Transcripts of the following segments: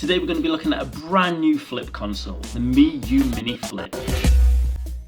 Today we're going to be looking at a brand new flip console, the Miyoo Mini Flip.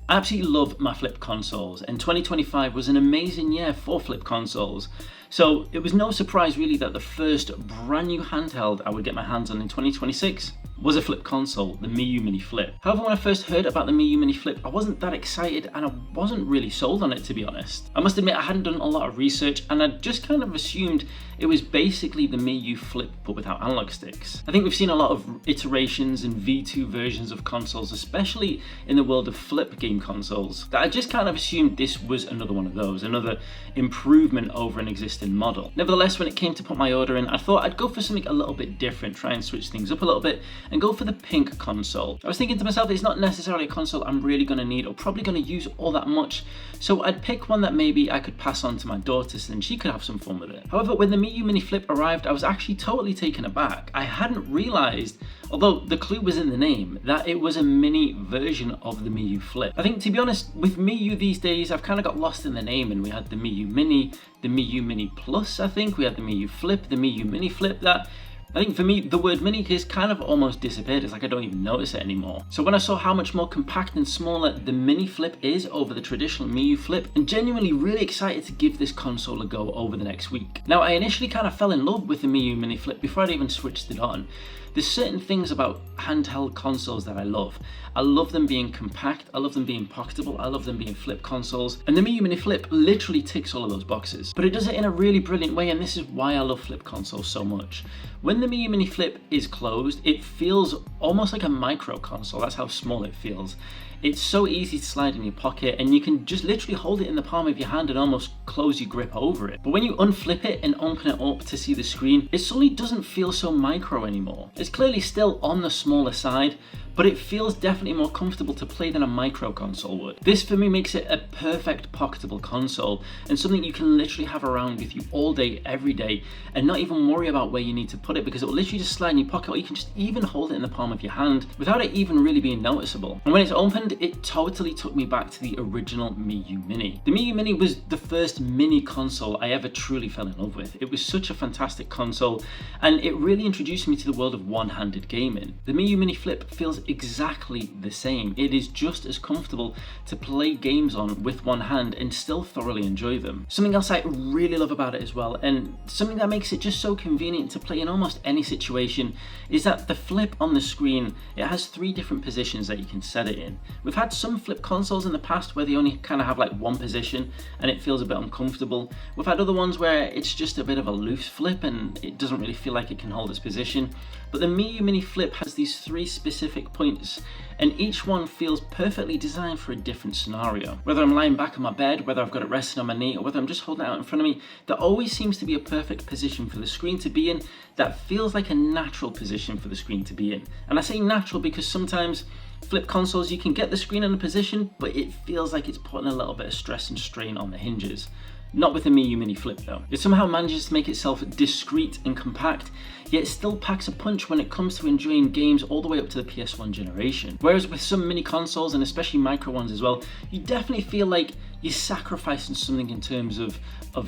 I absolutely love my flip consoles, and 2025 was an amazing year for flip consoles. So it was no surprise really that the first brand new handheld I would get my hands on in 2026 was a flip console, the Miyoo Mini Flip. However, when I first heard about the Miyoo Mini Flip, I wasn't that excited and I wasn't really sold on it, to be honest. I must admit I hadn't done a lot of research and I just kind of assumed it was basically the Miyoo Flip but without analog sticks. I think we've seen a lot of iterations and V2 versions of consoles, especially in the world of flip game consoles, that I just kind of assumed this was another one of those, another improvement over an existing model. Nevertheless, when it came to put my order in, I thought I'd go for something a little bit different, try and switch things up a little bit and go for the pink console. I was thinking to myself, it's not necessarily a console I'm really going to need or probably going to use all that much, so I'd pick one that maybe I could pass on to my daughter so then she could have some fun with it. However, when the Miyoo Mini Flip arrived, I was actually totally taken aback. I hadn't realized, although the clue was in the name, that it was a mini version of the Miyoo Flip. I think, to be honest, with Miyoo these days, I've kind of got lost in the name, and we had the Miyoo Mini, the Miyoo Mini Plus, I think, we had the Miyoo Flip, the Miyoo Mini Flip, that I think for me, the word mini has kind of almost disappeared. It's like I don't even notice it anymore. So when I saw how much more compact and smaller the Mini Flip is over the traditional Miyoo Flip, I'm genuinely really excited to give this console a go over the next week. Now, I initially kind of fell in love with the Miyoo Mini Flip before I'd even switched it on. There's certain things about handheld consoles that I love. I love them being compact, I love them being pocketable, I love them being flip consoles, and the Miyoo Mini Flip literally ticks all of those boxes. But it does it in a really brilliant way, and this is why I love flip consoles so much. When the Miyoo Mini Flip is closed, it feels almost like a micro console. That's how small it feels. It's so easy to slide in your pocket, and you can just literally hold it in the palm of your hand and almost close your grip over it. But when you unflip it and open it up to see the screen, it suddenly doesn't feel so micro anymore. It's clearly still on the smaller side, but it feels definitely more comfortable to play than a micro console would. This for me makes it a perfect pocketable console and something you can literally have around with you all day, every day, and not even worry about where you need to put it, because it will literally just slide in your pocket, or you can just even hold it in the palm of your hand without it even really being noticeable. And when it's opened, it totally took me back to the original Miyoo Mini. The Miyoo Mini was the first mini console I ever truly fell in love with. It was such a fantastic console, and it really introduced me to the world of one-handed gaming. The Miyoo Mini Flip feels exactly the same. It is just as comfortable to play games on with one hand and still thoroughly enjoy them. Something else I really love about it as well, and something that makes it just so convenient to play in almost any situation, is that the flip on the screen, it has 3 different positions that you can set it in. We've had some flip consoles in the past where they only kind of have like one position and it feels a bit uncomfortable. We've had other ones where it's just a bit of a loose flip and it doesn't really feel like it can hold its position. But the Miyoo Mini Flip has these 3 specific points, and each one feels perfectly designed for a different scenario. Whether I'm lying back on my bed, whether I've got it resting on my knee, or whether I'm just holding it out in front of me, there always seems to be a perfect position for the screen to be in that feels like a natural position for the screen to be in. And I say natural because sometimes flip consoles, you can get the screen in a position, but it feels like it's putting a little bit of stress and strain on the hinges. Not with the Miyoo Mini Flip though. It somehow manages to make itself discreet and compact, yet it still packs a punch when it comes to enjoying games all the way up to the PS1 generation. Whereas with some mini consoles, and especially micro ones as well, you definitely feel like you're sacrificing something in terms of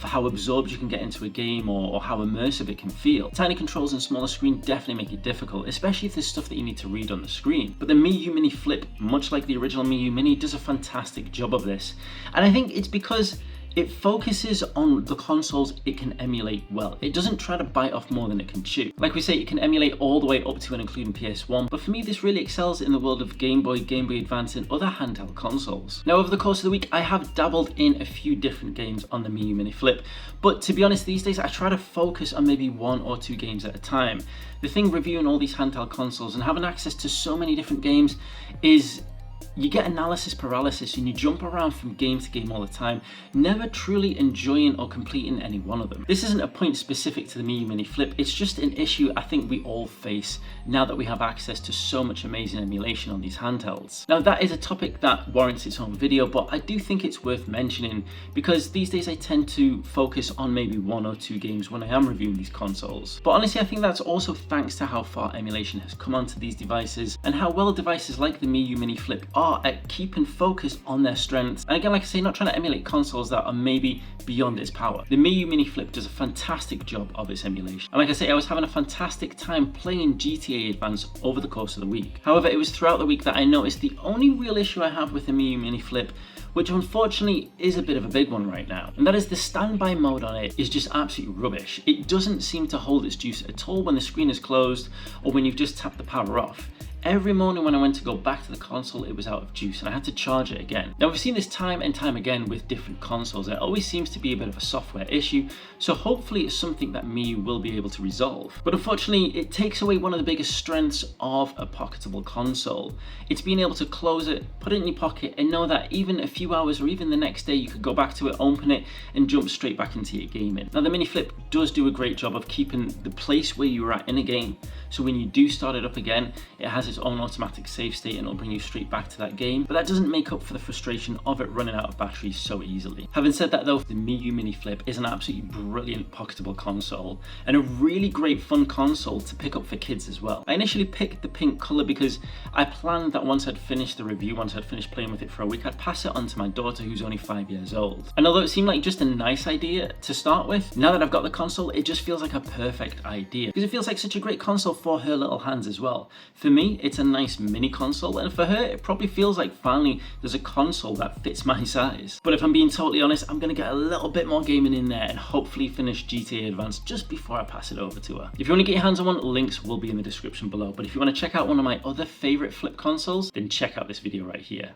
how absorbed you can get into a game or how immersive it can feel. Tiny controls and smaller screen definitely make it difficult, especially if there's stuff that you need to read on the screen. But the Miyoo Mini Flip, much like the original Miyoo Mini, does a fantastic job of this. And I think it's because it focuses on the consoles it can emulate well. It doesn't try to bite off more than it can chew. Like we say, it can emulate all the way up to and including PS1, but for me this really excels in the world of Game Boy, Game Boy Advance and other handheld consoles. Now over the course of the week I have dabbled in a few different games on the Miyoo Mini Flip, but to be honest these days I try to focus on maybe 1 or 2 games at a time. The thing reviewing all these handheld consoles and having access to so many different games is you get analysis paralysis and you jump around from game to game all the time, never truly enjoying or completing any one of them. This isn't a point specific to the Miyoo Mini Flip, it's just an issue I think we all face now that we have access to so much amazing emulation on these handhelds. Now that is a topic that warrants its own video, but I do think it's worth mentioning because these days I tend to focus on maybe 1 or 2 games when I am reviewing these consoles. But honestly I think that's also thanks to how far emulation has come onto these devices and how well devices like the Miyoo Mini Flip are at keeping focus on their strengths. And again, like I say, not trying to emulate consoles that are maybe beyond its power. The Miyoo Mini Flip does a fantastic job of its emulation. And like I say, I was having a fantastic time playing GTA Advance over the course of the week. However, it was throughout the week that I noticed the only real issue I have with the Miyoo Mini Flip, which unfortunately is a bit of a big one right now, and that is the standby mode on it is just absolutely rubbish. It doesn't seem to hold its juice at all when the screen is closed or when you've just tapped the power off. Every morning when I went to go back to the console, it was out of juice and I had to charge it again. Now, we've seen this time and time again with different consoles. It always seems to be a bit of a software issue, so hopefully it's something that Miyoo will be able to resolve. But unfortunately, it takes away one of the biggest strengths of a pocketable console. It's being able to close it, put it in your pocket, and know that even a few hours or even the next day, you could go back to it, open it, and jump straight back into your gaming. Now, the Mini Flip does do a great job of keeping the place where you were at in a game, so when you do start it up again, it has its own automatic save state and it'll bring you straight back to that game, but that doesn't make up for the frustration of it running out of battery so easily. Having said that though, the Miyoo Mini Flip is an absolutely brilliant pocketable console and a really great fun console to pick up for kids as well. I initially picked the pink color because I planned that once I'd finished the review, once I'd finished playing with it for a week, I'd pass it on to my daughter who's only 5 years old. And although it seemed like just a nice idea to start with, now that I've got the console, it just feels like a perfect idea because it feels like such a great console for her little hands as well. For me, it's a nice mini console, and for her, it probably feels like finally there's a console that fits my size. But if I'm being totally honest, I'm gonna get a little bit more gaming in there and hopefully finish GTA Advance just before I pass it over to her. If you want to get your hands on one, links will be in the description below. But if you want to check out one of my other favorite flip consoles, then check out this video right here.